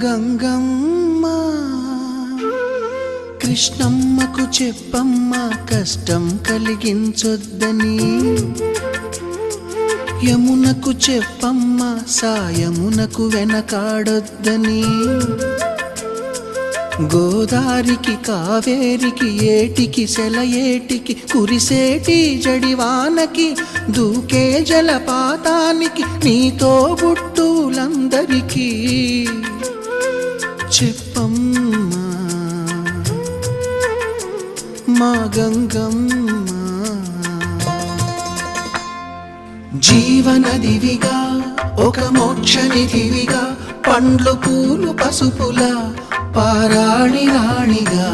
గంగమ్మ కృష్ణమ్మకు చెప్పమ్మ కష్టం కలిగించొద్దని, యమునకు చెప్పమ్మ సాయమునకు వెనకాడొద్దని, గోదారికి కావేరికి ఏటికి సెలయేటికి కురిసేటి జడివానకి దూకే జలపాతానికి నీతో బుట్టులందరికీ చెప్పమ్మా మా గంగమ్మ. జీవనదివిగా ఒక మోక్షనిధివిగా పండ్లు పూలు పసుపుల పారాణి రాణిగా